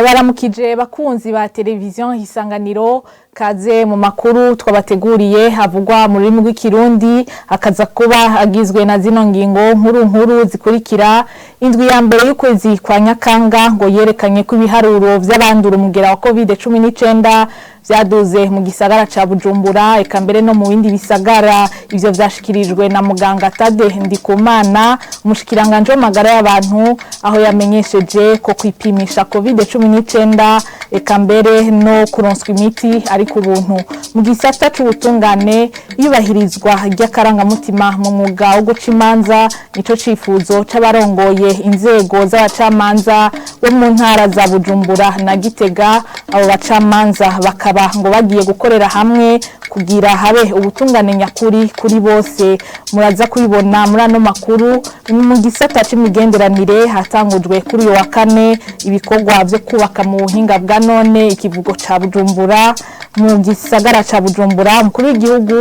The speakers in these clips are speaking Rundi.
Ndabaramukije bakunzi ba televiziyo Isanganiro kaze mu makuru twabateguriye havugwa mu rurimi rw'ikirundi akaza kuba agizwe na zino ngingo nkuru zikurikira. Indwi ya mbere y'ukwezi kwa Nyakanga ngo yerekanye ko ibiharuro vy'abandura umugera wa COVID-19 vyaduze mu gisagara ca Bujumbura eka mbere no mu bindi bisagara. Ivyo vyashikirijwe na muganga Tade Ndikumana umushikiranganje w'amagara y'abantu aho yamenyesheje ko kwipimisha COVID-19 eka mbere no kuronswa imiti ari ku buntu. Mu gisata c'ubutungane yubahirizwa ry'akarangamutima mu mwuga wo guca imanza nico cifuzo c'abarongoye inzego z'abacamanza bo mu ntara za Bujumbura na Gitega. Abo bacamanza bakaba ngo bagiye gukorera hamwe kugira habe ubutungane nyakuri kuri bose. Muraza kubibona muri ano makuru. Mu gisata c'imigenderanire hatangujwe kuri uyu wa kane ibikorwa vyo kubaka mu buhinga bwa none ikivugo ca Bujumbura mu gisagara ca Bujumbura. Umukuru w'igihugu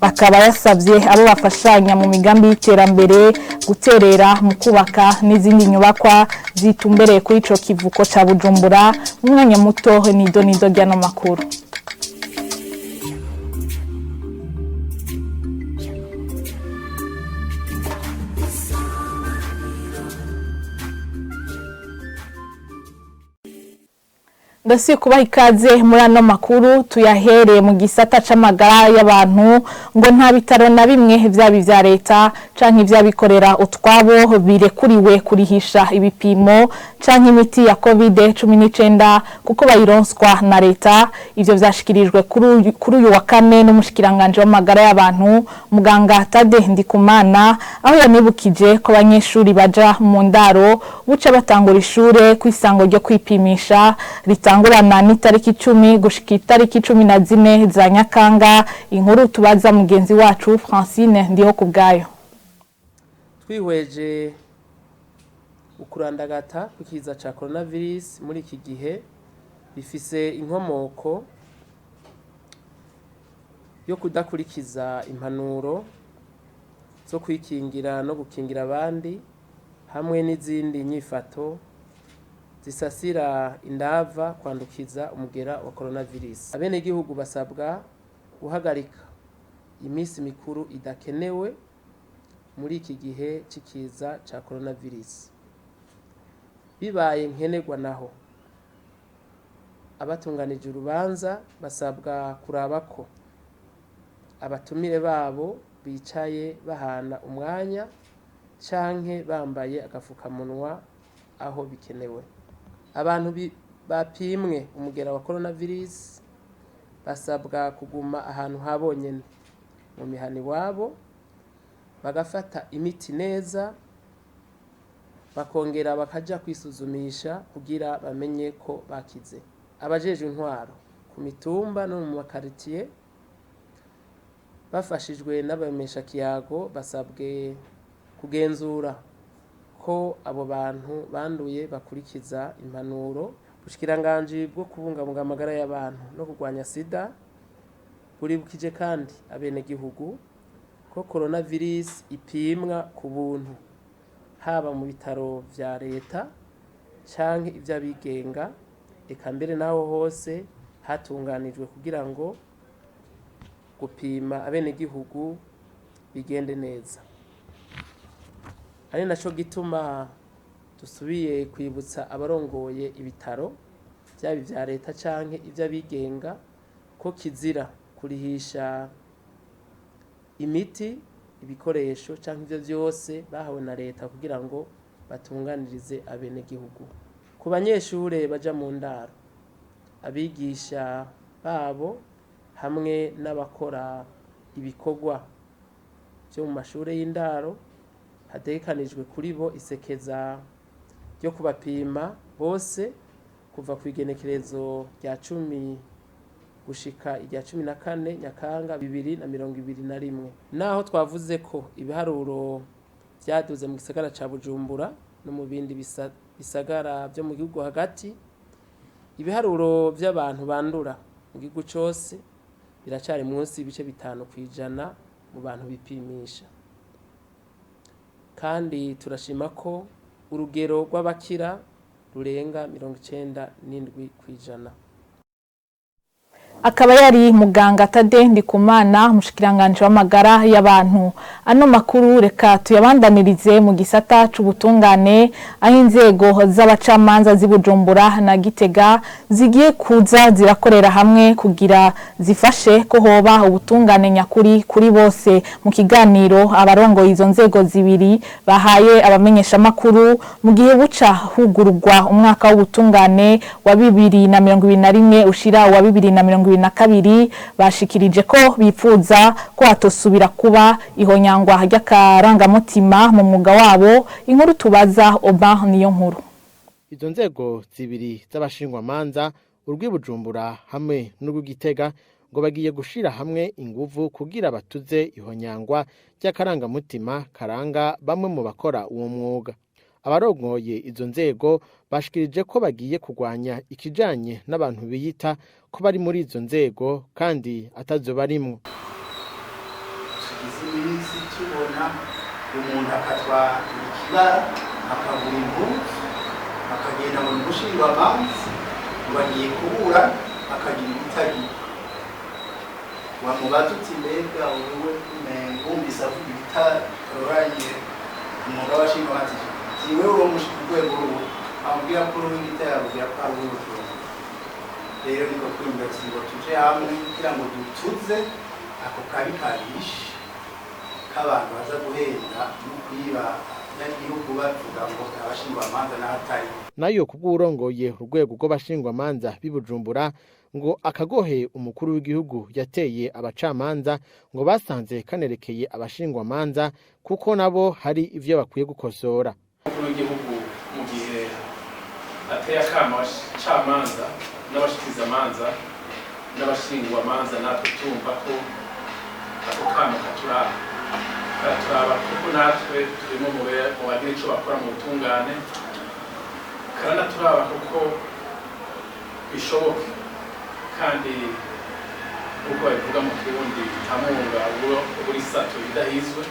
akaba yasavye abo bafashanya mu migambi y'iterambere guterera mu kubaka n'izindi nyubakwa zitumbereye kuri ico kivuko ca Bujumbura. Umwanya muto nido ryano makuru. Ndasiye kubaha ikaze muri ano makuru tuyahereye mu gisata c'amagara y'abantu ngo nta bitaro na bimwe vyabi vya leta canke ivyabikorera utwabo birekuriwe kurihisha ibipimo canke imiti ya COVID-19 kuko bayironswa na leta. Ivyo vyashikirijwe kuri uyu wa kane n'umushikiranganje w'amagara y'abantu muganga Tade Ndikumana aho yanibukije ko abanyeshuri baja mu ndaro buca batangura ishure kwisango ryo kwipimisha ritangurana n'itariki 10 gushika itariki 14 za Nyakanga. Inkuru tubaza mugenzi wacu Francine ndiho kubgayo. Twihweje ukurandagata kukiza ca coronavirus muri iki gihe bifise inkomoko yo kudakurikiza impanuro zo kwikingira no gukingira abandi hamwe n'izindi nyifato zisasira indava kwandukiza umugera wa coronavirus. Abene gihugu basabwa guhagarika imisi mikuru idakenewe muri iki gihe cikiza ca coronavirus. Bibaye nkenerwa naho abatunganije urubanza basabwa kuraba ko abatumire babo bicaye bahana umwanya canke bambaye agafukamunwa aho bikenewe. Abantu bapimwe umugera wa coronavirus basabwa kuguma ahantu habonyene mu mihani wabo bagafata imiti neza bakongera bakaja kwisuzumisha kugira bamenye ko bakize. Abajeje intwaro ku mitumba no mu makaritiye bafashijwe n'abamesha kiyago basabwe kugenzura ko abo bantu banduye bakurikiza impanuro. Ubushikiranganje bwo kubungabunga amagara y'abantu no kurwanya sida buribukije kandi abene gihugu ko coronavirus ipimwa ku buntu haba mu bitaro vya leta canke ivy'abigenga eka mbere naho hose hatunganijwe kugira ngo gupima abene gihugu bigende neza. Ari naco gituma dusubiye kwibutsa abarongoye ibitaro vyabi vya leta canke ivy'abigenga ko kizira kurihisha imiti ibikoresho canke ivyo vyose bahawe na leta kugira ngo batunganirize abene gihugu. Ku banyeshure baja mu ndaro abigisha babo hamwe n'abakora ibikorwa vyo mu mashure y'indaro hategekanijwe kuri bo isekeza ryo kubapima bose kuva ku igenekerezo rya 10 gushika irya 14 Nyakanga 2021. Naho twavuze ko ibiharuro vyaduze mu gisagara ca Bujumbura no mu bindi bisagara vyo mu gihugu hagati, ibiharuro vy'abantu bandura mu gihugu cose biracari munsi ibice 5% mu bantu bipimisha. Kandi turashima ko urugero rw'abakira rurenga 97%. Akaba yari muganga Tade Ndikumana umushikiranganje w'amagara y'abantu. Ano makuru reka tuyabandanirize mu gisata c'ubutungane aho inzego z'abacamanza z'Ibujumbura na Gitega zigiye kuza zirakorera hamwe kugira zifashe ko hoba ubutungane nyakuri kuri bose. Mu kiganiro abarongoye izo nzego zibiri bahaye abamenyesha makuru mu gihe buca hugururwa umwaka w'ubutungane wa 2021 ushira wa 2022 bashikirije ko bipfuza ko hatosubira kuba ihonyangwa ry'akarangamutima mu mwuga wabo. Inkuru tubaza Oba niyo nkuru. Izo nzego zibiri z'abashingwamanza urw'Ibujumbura hamwe n'urw'Igitega ngo bagiye gushira hamwe inguvu kugira batuze ihonyangwa ry'akarangamutima karanga bamwe mu bakora uwo mwuga. Abarongoye izo nzego bashikirije ko bagiye kugwanya ikijanye n'abantu biyita ko bari muri izo nzego kandi atazo barimwo. Izi tubona umuntu akatwa ikibara akabura impunzi akagenda mu mushinga w'amanzi bagiye kubura akagira ibitagi wamubaza uti mbega wowe wumvise avuga ibitaroranye umwuga w'abashingamanzi ziwe uwo mushika urwego rubu amubwira ko uruw'igitega abwira ko ari uw'ubutunzi. Rero niko kwimba ngo tuje hamwe kugira ngo dutuze ako kabi kabishe k'abantu baza guhenda no kwiba n'igihugu bavuga ngo abashingwamanza n'ahatari. Nayo kubw'urongoye urwego rw'abashingwamanza b'Ibujumbura ngo akagohe umukuru w'igihugu yateye abacamanza ngo basanze kanerekeye abashingwamanza kuko nabo hari ivyo bakwiye gukosora. Umukuru w'igihugu mu gihe ateye akamo abacamanza n'abashikirizamanza n'abashingwamanza natwe tumva ko ako kamo katuraba kuko natwe turimo mu bagira ico bakora mu butungane karanaturaba kuko bishoboke kandi uko bivuga mu Kirundi tamunga buri sato bidahizwe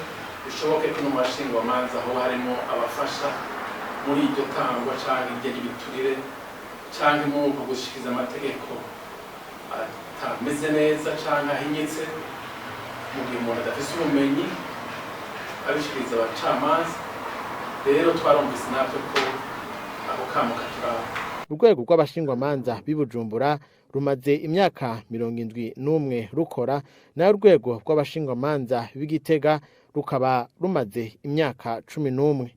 bishoboke ko no mu bashingwamanza aho harimo abafasha muri iryo tangwa canke iryo ry'ibiturire canke mu gushikiza amategeko atameze neza canke ahinyitse mu gihe umuntu adafise ubumenyi abishikiriza abacamanza. Rero twarumvise natwe ko ako kamo katuraba. Urwego rw'abashingwamanza b'Ibujumbura rumaze imyaka 71 rukora, nayo urwego rw'abashingwamanza b'Igitega rukaba rumaze imyaka 11.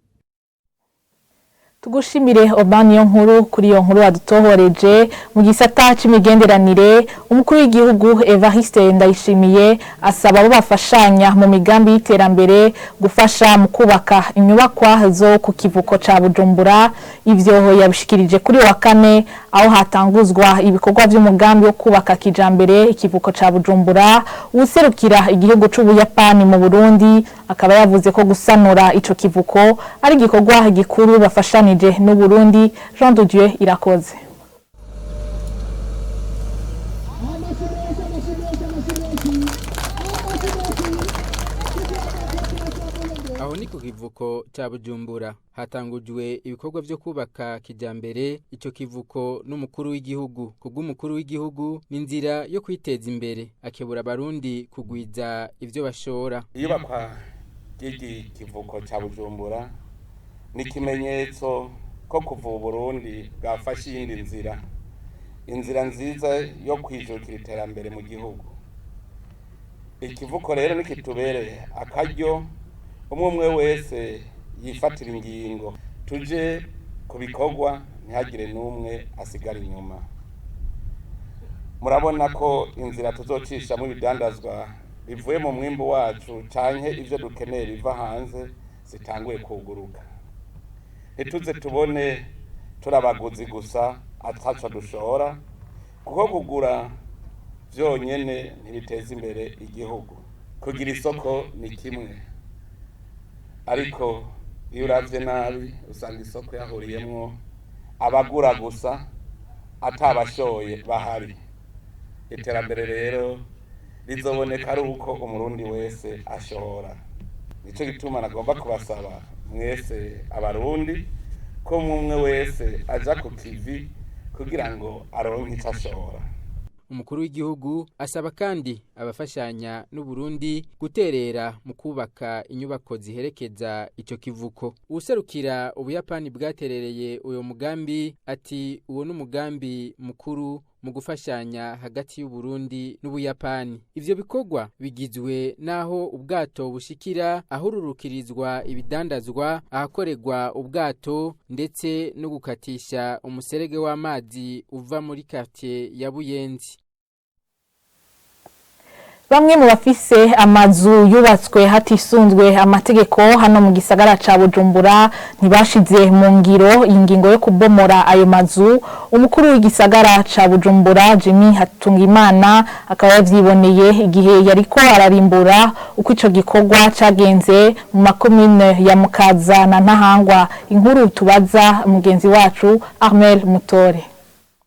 Tugushimire Obani yo nkuru kuri iyo nkuru wadutohoreje. Mu gisata c'imigenderanire umukuru w'igihugu Evariste Ndayishimiye asaba abo bafashanya mu migambi y'iterambere gufasha mu kubaka inyubakwa zo ku kivuko ca Bujumbura. Ivyo yabishikirije kuri wa kane aho hatanguzwa ibikorwa vy'umugambi wo kubaka kijambere ikivuko ca Bujumbura. Userukira igihugu c'Ubuyapani mu Burundi akaba yavuze ko gusanura ico kivuko ari igikorwa gikuru bafashanya n'u Burundi. Jean de Dieu Irakoze. Aho ni ku kivuko ca Bujumbura hatangujwe ibikorwa vyo kubaka kijambere ico kivuko n'umukuru w'igihugu. Kubw'umukuru w'igihugu n'inzira yo kwiteza imbere akebura abarundi kugwiza ivyo bashora. Iyubakwa ry'iki kivuko ca Bujumbura ni ikimenyetso ko kuva Burundi bwafashe iyindi inzira nziza yo kwijukira iterambere mu gihugu. Ikivuko rero nikitubereye akaryo umwe wese yifatira ingingo tuje ku bikorwa ntihagire n'umwe asigara inyuma. Murabona ko inzira tuzocishamwo ibidandazwa bivuye mu mwimbu wacu canke ivyo dukeneye biva hanze zitanguye kuguruka. Ntituze tubone turabaguzi gusa ataco dushora kuko kugura vyonyene ntibiteza imbere igihugu. Kugira isoko ni kimwe ariko iyo uravye nabi usanga isoko yahuriyemwo abagura gusa atabashoye bahari. Iterambere rero rizoboneka ari uko umurundi wese ashora. Nico gituma nagomba kubasaba mwese abarundi ko umwe wese aja ku kivi kugira ngo aronke icyo ashobora. Umukuru w'igihugu asaba kandi abafashanya n'u Burundi guterera mu kubaka inyubako ziherekeza ico kivuko. Userukira Ubuyapani bwaterereye uyo mugambi ati uwo n'umugambi mukuru mu gufashanya hagati y'u Burundi n'Ubuyapani. Ivyo bikorwa bigizwe naho ubwato bushikira ahururukirizwa ibidandazwa, ahakorerwa ubwato ndetse no gukatisha umuserege w'amazi uva muri quartier ya Buyenzi. Bamwe mu bafise amazu yubatswe hatisunzwe amategeko hano mu gisagara ca Bujumbura ntibashize mu ngiro ingingo yo kubomora ayo mazu. Umukuru w'igisagara ca Bujumbura Jimmy Hatungimana akaba yavyiboneye igihe yariko ararimbura uko ico gikorwa cagenze mu makomune ya Mukaza na Ntahangwa. Inkuru tubaza mugenzi wacu Armel Mutore.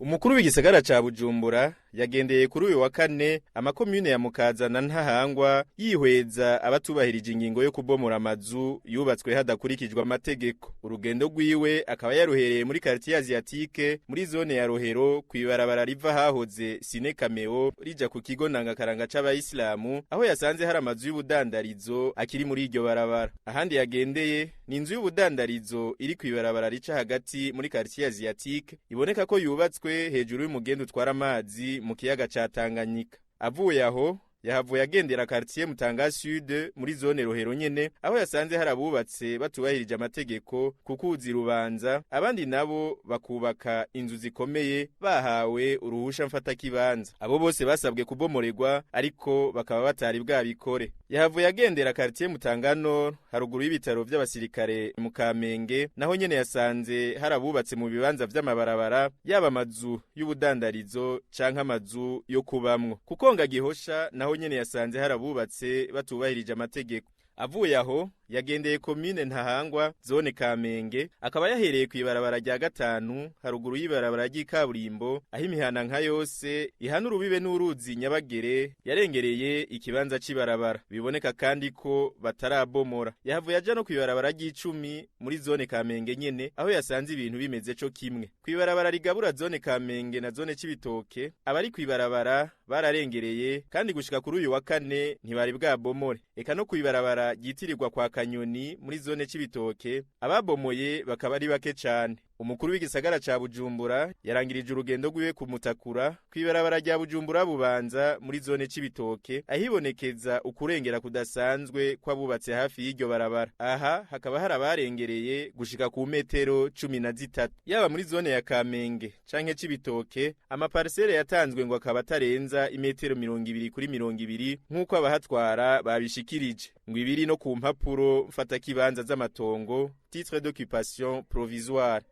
Umukuru w'igisagara ca Bujumbura yagendeye kuri uyu wa kane amakomune ya Mukaza na Ntahangwa yihweza abatubahirije ingingo yo kubomora amazu yubatswe hadakurikijwe amategeko. Urugendo rwiwe akaba yaruhereye muri quartier Asiatique muri zone ya Rohero kwibarabara riva hahoze Sine Cameo rija ku kigo ndangakaranga c'abayisilamu aho yasanze hari amazu y'ubudandarizo akiri muri iryo barabara. Ahandi yagendeye ni inzu y'ubudandarizo iri kwibarabara rica hagati muri quartier Asiatique iboneka ko yubatswe hejuru y'umugendo utwara amazi mu kiyaga ca Tanganyika. Avuye aho yahavuye agendera quartier Mutanga Sud muri zone Rohero nyene aho yasanze hari abubatse batubahirije amategeko kukuzi rubanza, abandi nabo bakubaka inzu zikomeye bahawe uruhusha mfata kibanza. Abo bose basabwe kubomorerwa ariko bakaba batari bwabikore. Yahavuye agendera quartier Mutanga Nord haruguru y'ibitaro by'abasirikare mu Kamenge naho nyene yasanze hari abubatse mu bibanza vy'amabarabara yaba amazu y'ubudandarizo canke amazu yo kubamwo. Kukonga Gihosha naho nyene yasanze hari abubatse batubahirije amategeko. Avuye aho yagendeye komine Ntahangwa zone Kamenge akaba yahereye kwibarabara rya gatanu haruguru y'ibarabara ry'ikaburimbo aho imihana nka yose ihana urubibe n'uruzi Nyabagere yarengereye ikibanza c'ibarabara. Biboneka kandi ko batarabomora. Yahavuye aja no kwibarabara ry'icumi muri zone Kamenge nyene aho yasanze ibintu bimeze co kimwe. Kwibarabara rigabura zone Kamenge na zone Cibitoke abari kwibarabara bararengereye kandi gushika kuri uyu wa kane ntibari bwabomore. Eka no kwibarabara ryitirirwa kwa Kanyoni muri zone Cibitoke ababomoye bakaba ari bake cyane. Umukuru w'igisagara ca Bujumbura yarangirije urugendo rwiwe ku Mutakura kwibarabara rya Bujumbura Bubanza muri zone Cibitoke ahibonekeza ukurengera kudasanzwe kwabubatse hafi y'iryo barabara. Aha hakaba hari abarengereye gushika ku metero 13. Yaba muri zone ya Kamenge canke Cibitoke amaparcelle yatanzwe ngo akaba atarenza imetero 200 kuri 200 nkuko abahatwara babishikirije. Ngo ibiri no ku mpapuro mfata kibanza z'amatongo titre d'occupation provisoire.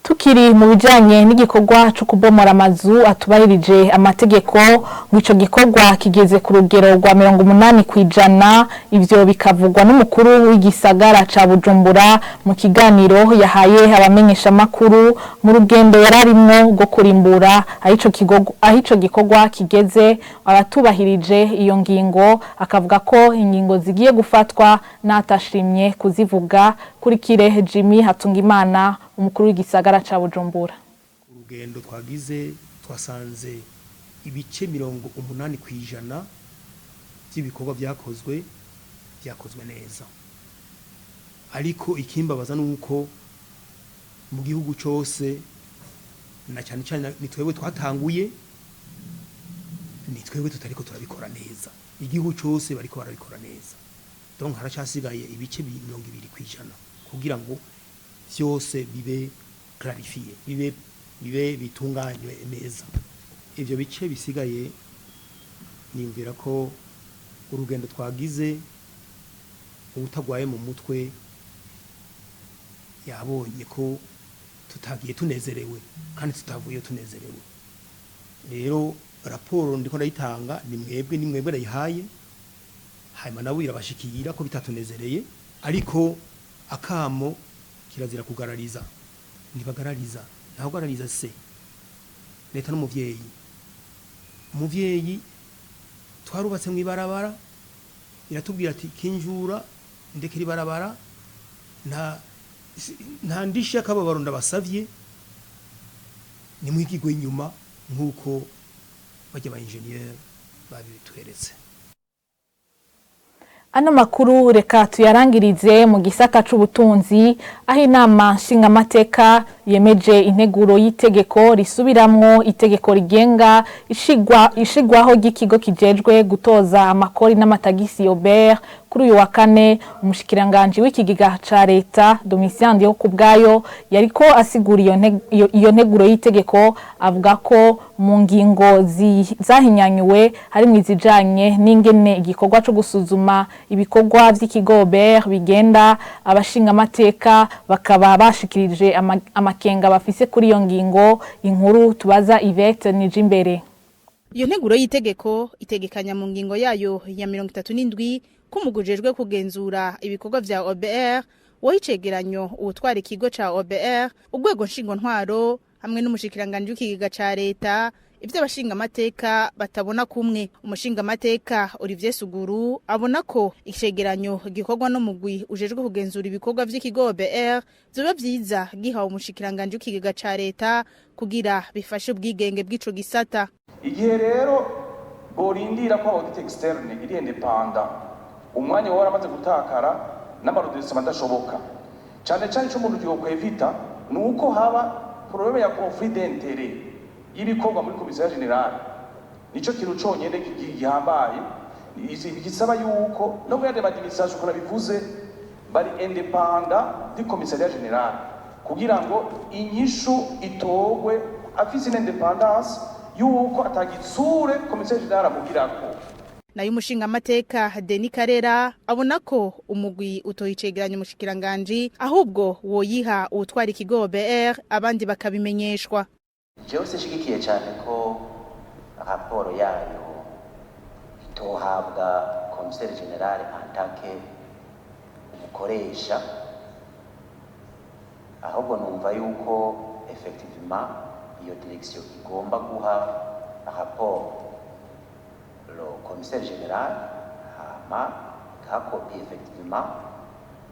Tukiri mu bijanye n'igikorwa cyo kubomora amazu atubahirije amategeko ng'ico gikorwa kigeze ku rugero rwa 80%. Ivyo bikavugwa n'umukuru w'igisagara ca Bujumbura mu kiganiro yahaye abamenyesha makuru mu rugendo yararimwo rwo kurimbura ahico gikorwa kigeze. Abatubahirije iyo ngingo akavuga ko ingingo zigiye gufatwa natashimye kuzivuga. Kuri kire Jimmy Hatungimana umukuru w'igisagara ca Bujumbura. Urugendo twagize twasanze ibice 80% by'ibikorwa byakozwe neza. Ariko ikimbabaza nuko mu gihugu cyose na cyane cyane nitwebwe twatanguye nitwebwe tutariko turabikora neza. Igihugu cyose bariko barabikora neza. Donc haracasigaye ibice 20% kugira ngo byose bibe clarifié bibe bitunganywe neza. Ivyo bice bisigaye nimvira ko urugendo twagize ubutagwaye mu mutwe yabonye ko tutagiye tunezerewe kandi tutavuye tunezerewe. Rero raporo ndiko ndayitanga ni mwebwe ndayihaye hanyuma nabo irabashikira ko bitatunezereye ariko akamo kirazira kugarariza ntibagarariza naho garariza se leta n'umuvyeyi twarubatse mu ibarabara iratubwira ati kinjura ndekera ibarabara nta nta ndishi y'akababaro ndabasavye ni mwigigwe inyuma nk'uko bajya ba engineer babitweretse. Ano makuru reka tuyarangirize mu gisata c'ubutunzi aho inama nshingamateka yemeje integuro y'itegeko risubiramwo itegeko rigenga ishigwaho ry'ikigo kijejwe gutoza amakori n'amatagisi Obert kuri uyu wa kane. Umushikiranganje w'ikigiga ca leta Domitien Ndihokubwayo yariko asigura iyo nteguro y'itegeko avuga ko mu ngingo zahinyanyuwe harimo izijanye n'ingene igikorwa cyo gusuzuma ibikorwa vy'ikigo Obert bigenda. Abashinga amateka bakaba bashikirije amakenga bafise kuri iyo ngingo. Inkuru tubaza Yvette Nijimbere. Iyo nteguro y'itegeko itegekanya mu ngingo yayo ya 37 kumugujejwe kugenzura ibikorwa vya OBR wahicegeranyo ubutwara ikigo ca OBR urwego nshingo ntwaro hamwe n'umushikiranganje w'ikigiga ca leta ivyo abashinga amateka batabona kumwe. Umushinga amateka Olivier Suguru abona ko icegeranyo gikorwa no mugwi ujejwe kugenzura ibikorwa vy'ikigo OBR vyoba vyiza gihawe umushikiranganje w'ikigiga ca leta kugira bifashe ubwigenge bw'ico gisata. Igihe rero borindira ko audit externe iri independent umwanya waramaze gutakara n'amarudisi madashoboka cyane cyane cyo mu rugero kwevita nuko haba problème ya conflit d'intérêt ibikorwa muri commission generale. Nico kintu conyene gihambaye gisaba yuko no kuyande administration ko nabivuze bari independent di commissariat general kugira ngo inyishu itogwe afise independence yuko atagitsure commissaire general amugirako. Nayo umushinga amateka Denis Karera abona ko umugwi utoyicegeranya umushikiranganje ahubwo woyiha utwara ikigo OBR abandi bakabimenyeshwa. Jewe sishigikiye cyane ko raporo yayo itohabwa commissaire general en tant que umukoresha, ahubwo numva yuko effectivement iyo direction igomba guha rapport le commissaire général hama kakopi effectivement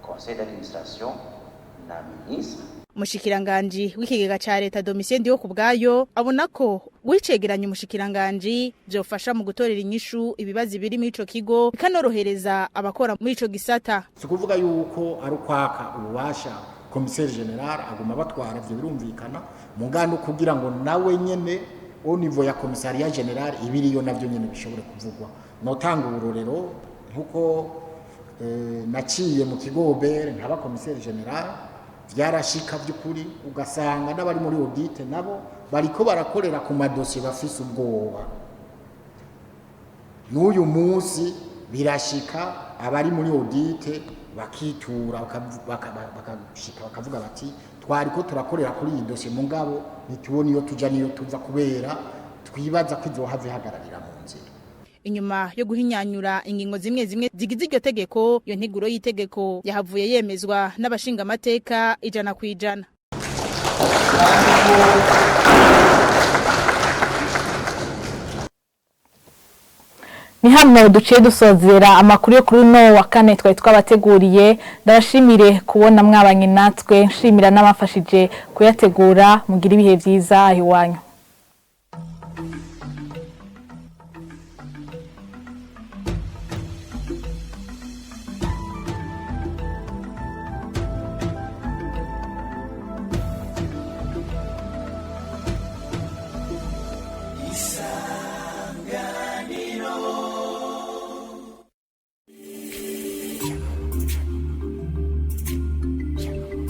conseil d'administration na ministre. Umushikiranganje w'ikigega ca leta Domitien Ndihokubwayo abona ko wicegeranya umushikiranganje byofasha mu gutorera inyishu ibibazo biri muri ico kigo bikanorohereza abakora muri ico gisata. Sikuvuga yuko ari kwaka ububasha commissaire général aguma batwara byo birumvikana mugando kugira ngo nawe nyene au niveau ya commissariat général ibiriyo navyo nyene bishobore kuvugwa. Notanga urorero nkuko naciye mu kigo Obert nkaba commissaire général vyarashika byukuri ugasanga n'abari muri audit nabo bariko barakorera ku madosiye bafise ubwoba. N'uyu munsi birashika abari muri audit bakitura bakashika bakavuga bati twariko turakorera kuri iyi dosiye mugabo nitubona iyo tuja niyo tuza kubera twibaza ko izohave hagararira mu nzira. Inyuma yo guhinyanyura ingingo zimwe zimwe zigize iryo tegeko, iyo nteguro y'itegeko yahavuye yemezwa n'abashinga amateka 100%. Ni hano duciye dusozera amakuru yo kuri no wa kane twari twabateguriye. Ndabashimire kubona mwabanye natwe, nshimira n'abafashije kuyategura. Mugira ibihe byiza iwanyu.